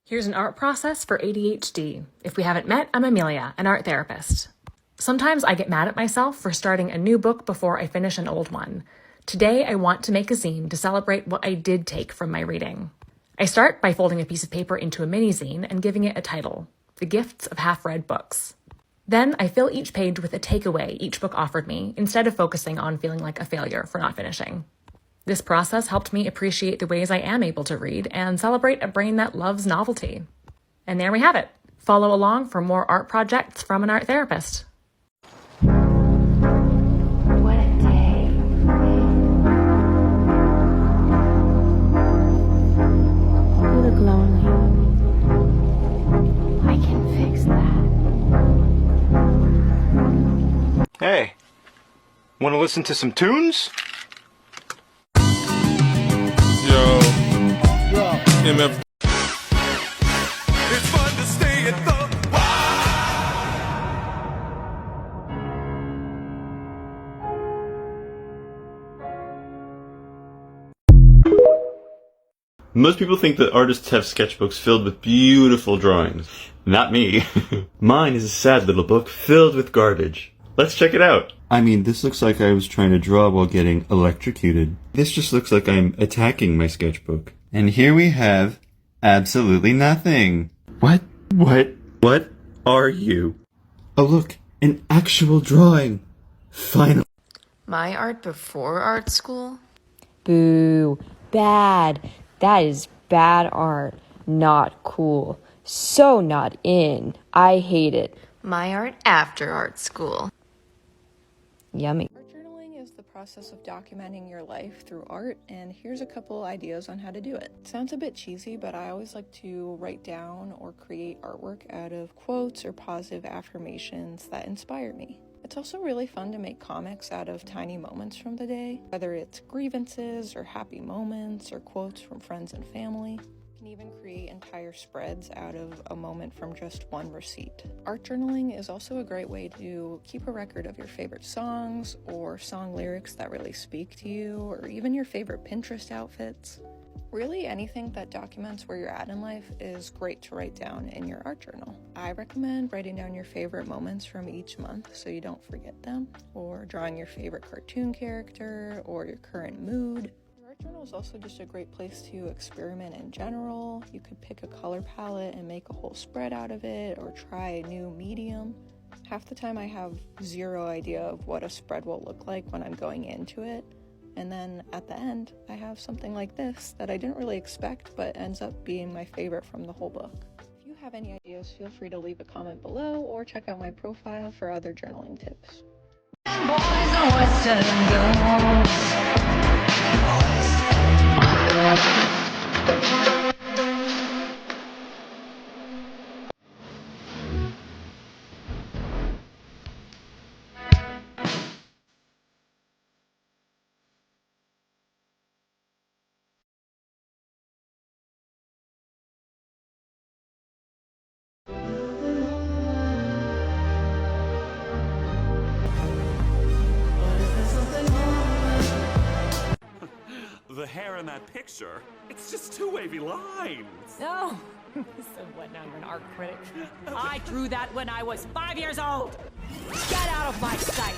Here's an art process for ADHD. If we haven't met, I'm Amelia, an art therapist. Sometimes I get mad at myself for starting a new book before I finish an old one. Today, I want to make a zine to celebrate what I did take from my reading. I start by folding a piece of paper into a mini zine and giving it a title, The Gifts of Half-Read Books. Then I fill each page with a takeaway each book offered me, instead of focusing on feeling like a failure for not finishing. This process helped me appreciate the ways I am able to read and celebrate a brain that loves novelty. And there we have it. Follow along for more art projects from an art therapist. What a day. You look lonely. I can fix that. Hey, want to listen to some tunes? Yo, MF. It's fun to stay at the Most people think that artists have sketchbooks filled with beautiful drawings. Not me. Mine is a sad little book filled with garbage. Let's check it out. I mean, this looks like I was trying to draw while getting electrocuted. This just looks like I'm attacking my sketchbook. And here we have absolutely nothing. What are you? Oh look, an actual drawing. Finally. My art before art school? Boo. Bad. That is bad art. Not cool. So not in. I hate it. My art after art school. Yummy. Art journaling is the process of documenting your life through art, and here's a couple ideas on how to do it. It sounds a bit cheesy, but I always like to write down or create artwork out of quotes or positive affirmations that inspire me. It's also really fun to make comics out of tiny moments from the day, whether it's grievances or happy moments or quotes from friends and family. You can even create entire spreads out of a moment from just one receipt. Art journaling is also a great way to keep a record of your favorite songs or song lyrics that really speak to you, or even your favorite Pinterest outfits. Really, anything that documents where you're at in life is great to write down in your art journal. I recommend writing down your favorite moments from each month so you don't forget them, or drawing your favorite cartoon character or your current mood. Your art journal is also just a great place to experiment in general. You could pick a color palette and make a whole spread out of it, or try a new medium. Half the time I have zero idea of what a spread will look like when I'm going into it. And then at the end, I have something like this that I didn't really expect, but ends up being my favorite from the whole book. If you have any ideas, feel free to leave a comment below or check out my profile for other journaling tips. The hair in that picture, it's just two wavy lines. No. So what, now you're an art critic? I drew that when I was 5 years old. Get out of my sight.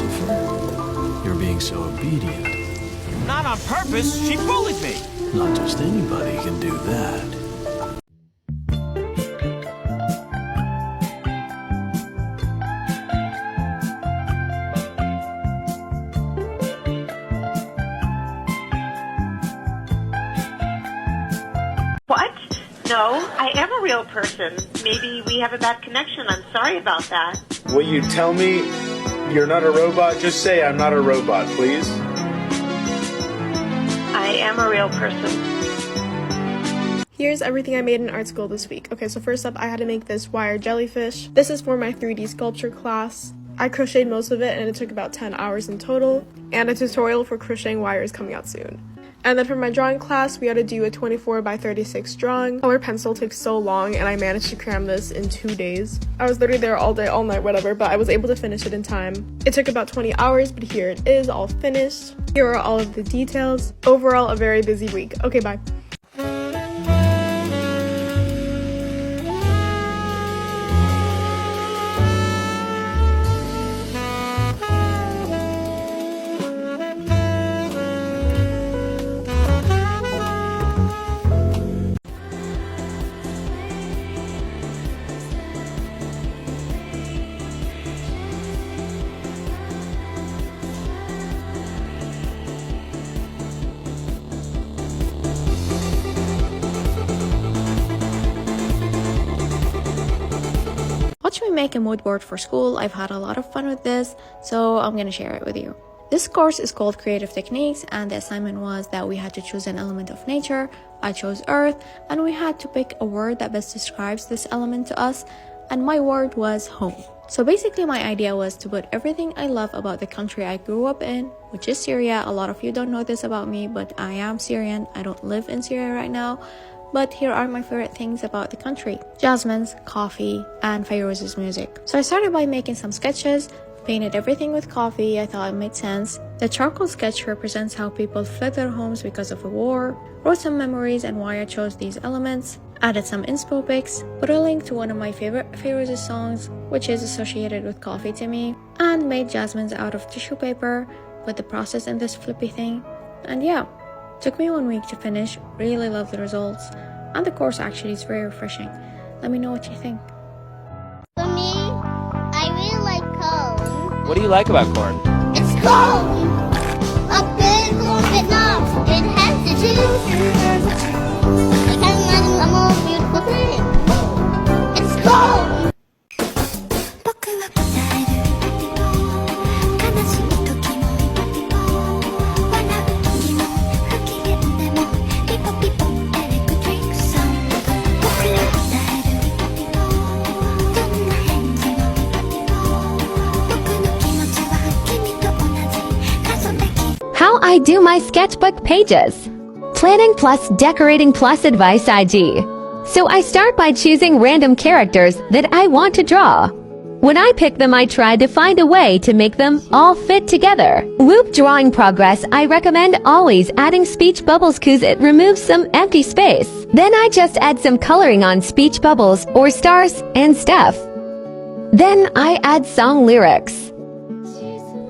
Lucifer. You're being so obedient. Not on purpose. She bullied me. Not just anybody can do that. What? No, I am a real person. Maybe we have a bad connection. I'm sorry about that. Will you tell me you're not a robot? Just say I'm not a robot, please. I am a real person. Here's everything I made in art school this week. Okay, so first up, I had to make this wire jellyfish. This is for my 3D sculpture class. I crocheted most of it and it took about 10 hours in total. And a tutorial for crocheting wire is coming out soon. And then for my drawing class, we had to do a 24 by 36 drawing. Color pencil takes so long and I managed to cram this in 2 days. I was literally there all day, all night, whatever, but I was able to finish it in time. It took about 20 hours, but here it is, all finished. Here are all of the details. Overall, a very busy week. Okay, bye. Watch me make a mood board for school. I've had a lot of fun with this, so I'm gonna share it with you. This course is called Creative Techniques, and the assignment was that we had to choose an element of nature. I chose earth, and we had to pick a word that best describes this element to us, and my word was home. So basically my idea was to put everything I love about the country I grew up in, which is Syria. A lot of you don't know this about me, but I am Syrian. I don't live in Syria right now. But here are my favorite things about the country: jasmines, coffee, and Fairuz's music. So I started by making some sketches, painted everything with coffee. I thought it made sense. The charcoal sketch represents how people fled their homes because of a war, wrote some memories and why I chose these elements, added some inspo pics, put a link to one of my favorite Fairuz's songs, which is associated with coffee to me, and made jasmines out of tissue paper, put the process in this flippy thing, and yeah. Took me 1 week to finish. Really love the results, and the course actually is very refreshing. Let me know what you think. For me, I really like corn. What do you like about corn? It's corn! A good corn Vietnam. It has the juice. I can't imagine a more beautiful thing. It's corn! How I do my sketchbook pages. Planning plus decorating plus advice IG. So I start by choosing random characters that I want to draw. When I pick them, I try to find a way to make them all fit together. Whoop drawing progress, I recommend always adding speech bubbles cause it removes some empty space. Then I just add some coloring on speech bubbles or stars and stuff. Then I add song lyrics.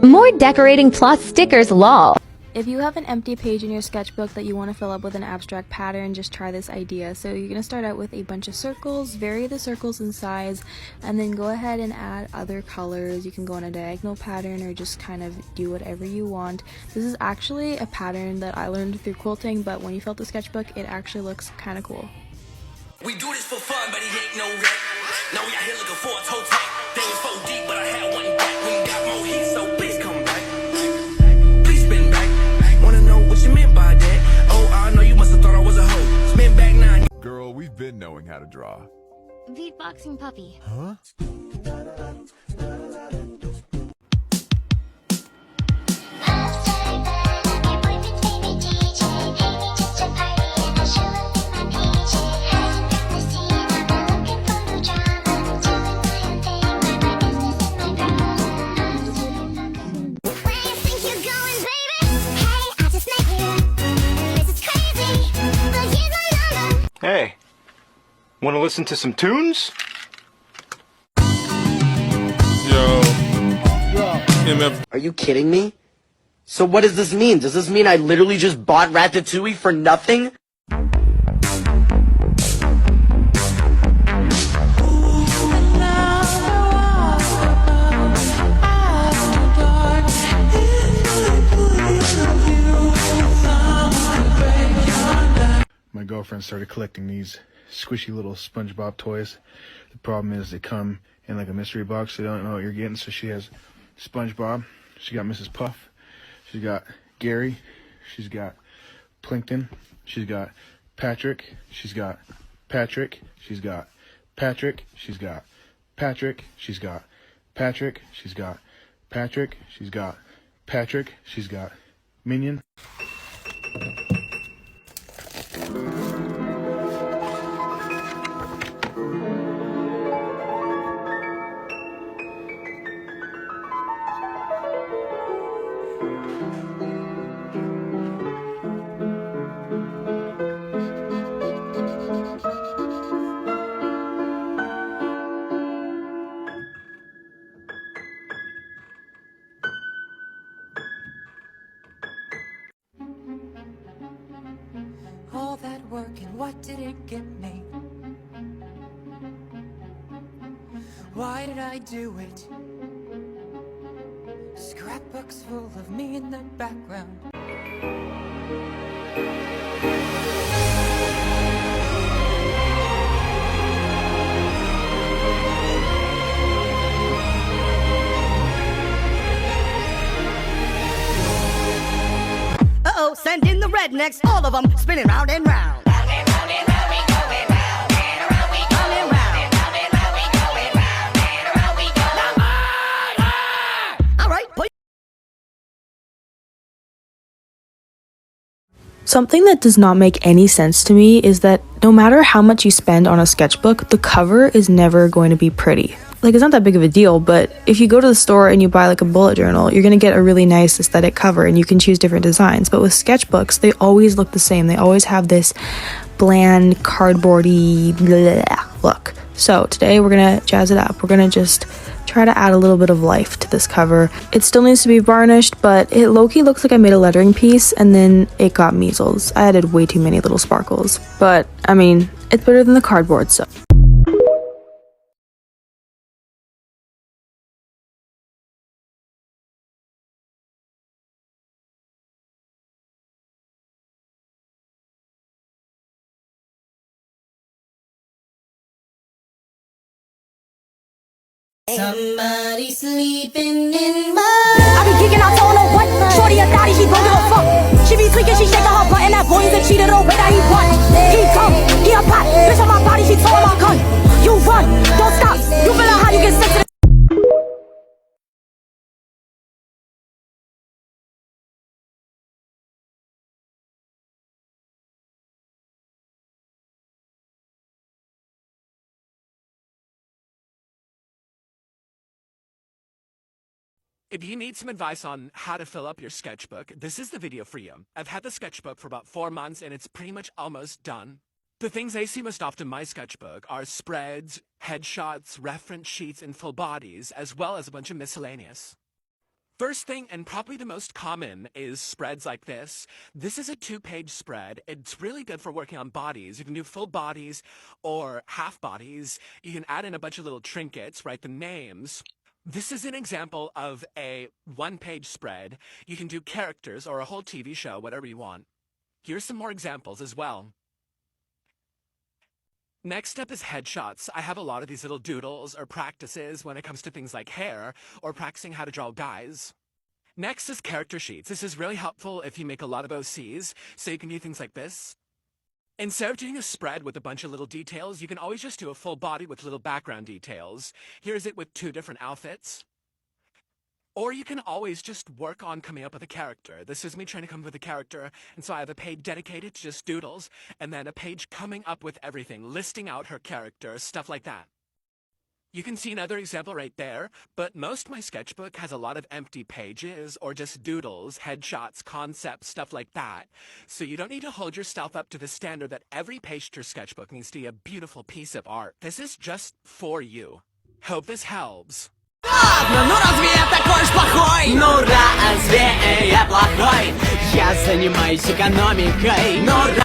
More decorating plus stickers lol. If you have an empty page in your sketchbook that you want to fill up with an abstract pattern, just try this idea. So you're going to start out with a bunch of circles, vary the circles in size, and then go ahead and add other colors. You can go on a diagonal pattern or just kind of do whatever you want. This is actually a pattern that I learned through quilting, but when you fill out the sketchbook, it actually looks kind of cool. We do this for fun, but he ain't no wreck. Now we out here looking for a toe tag. They was 4 deep, but I had one back. We got more heat, so please come back. Please spin back. Wanna know what you meant by that? Oh, I know you must have thought I was a hoe. Spin back now. Girl, we've been knowing how to draw. Beatboxing puppy. Huh? Hey, want to listen to some tunes? Yo. Are you kidding me? So what does this mean? Does this mean I literally just bought Ratatouille for nothing? My girlfriend started collecting these squishy little SpongeBob toys. The problem is they come in like a mystery box, so you don't know what you're getting. So she has SpongeBob, she got Mrs. Puff, she's got Gary, she's got Plankton, she's got Patrick, she's got Patrick, she's got Patrick, she's got Patrick, she's got Patrick, she's got Patrick, she's got Patrick, she's got Minion. All that work and what did it get me? Why did I do it? Scrapbooks full of me in the background. Uh-oh, send in the rednecks, all of them spinning round and round. Something that does not make any sense to me is that no matter how much you spend on a sketchbook, the cover is never going to be pretty. Like, it's not that big of a deal, but if you go to the store and you buy like a bullet journal, you're gonna get a really nice aesthetic cover and you can choose different designs. But with sketchbooks, they always look the same. They always have this bland, cardboardy look. So today we're gonna jazz it up. We're gonna just try to add a little bit of life to this cover. It still needs to be varnished, but it low-key looks like I made a lettering piece and then it got measles. I added way too many little sparkles. But, I mean, it's better than the cardboard, so. Somebody sleeping in my... I be kicking out on her what? Shorty a thotty, she gon' give a fuck. She be tweaking, she shaking her butt, and that boy's a cheater, the way that he run. He come, he a pot, bitch on my body, she tore my gun. You run, don't stop, you feel like how you get sent to the... If you need some advice on how to fill up your sketchbook, this is the video for you. I've had the sketchbook for about 4 months and it's pretty much almost done. The things I see most often in my sketchbook are spreads, headshots, reference sheets, and full bodies, as well as a bunch of miscellaneous. First thing, and probably the most common, is spreads like this. This is a 2-page spread. It's really good for working on bodies. You can do full bodies or half bodies. You can add in a bunch of little trinkets, write the names. This is an example of a 1-page spread. You can do characters or a whole TV show, whatever you want. Here's some more examples as well. Next up is headshots. I have a lot of these little doodles or practices when it comes to things like hair or practicing how to draw guys. Next is character sheets. This is really helpful if you make a lot of OCs, so you can do things like this. Instead of doing a spread with a bunch of little details, you can always just do a full body with little background details. Here's it with 2 different outfits. Or you can always just work on coming up with a character. This is me trying to come up with a character, and so I have a page dedicated to just doodles, and then a page coming up with everything, listing out her character, stuff like that. You can see another example right there, but most of my sketchbook has a lot of empty pages or just doodles, headshots, concepts, stuff like that. So you don't need to hold yourself up to the standard that every page to your sketchbook needs to be a beautiful piece of art. This is just for you. Hope this helps. Ну разве я такой уж плохой? Ну разве я плохой? Я занимаюсь экономикой. Ну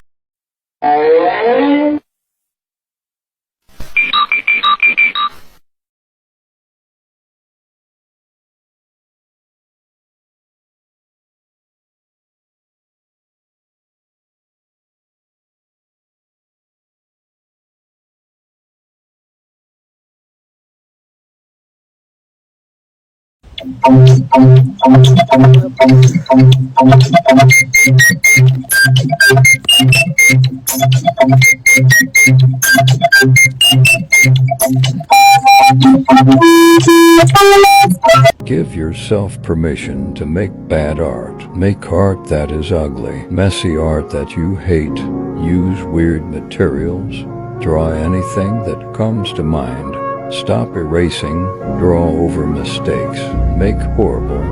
Give yourself permission to make bad art. Make art that is ugly, messy art that you hate. Use weird materials. Draw anything that comes to mind. Stop erasing. Draw over mistakes. Make horrible,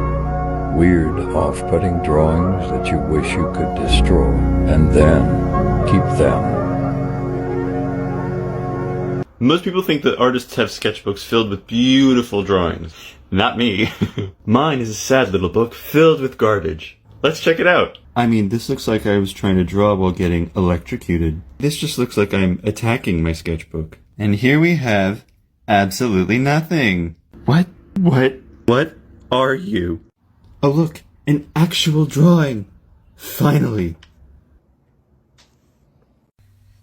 weird, off-putting drawings that you wish you could destroy. And then keep them. Most people think that artists have sketchbooks filled with beautiful drawings. Not me. Mine is a sad little book filled with garbage. Let's check it out. I mean, this looks like I was trying to draw while getting electrocuted. This just looks like I'm attacking my sketchbook. And here we have absolutely nothing. What are you? Oh look, an actual drawing. Finally.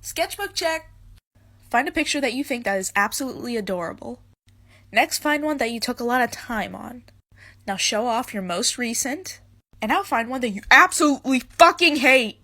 Sketchbook check. Find a picture that you think that is absolutely adorable. Next, find one that you took a lot of time on. Now show off your most recent. And now find one that you absolutely fucking hate.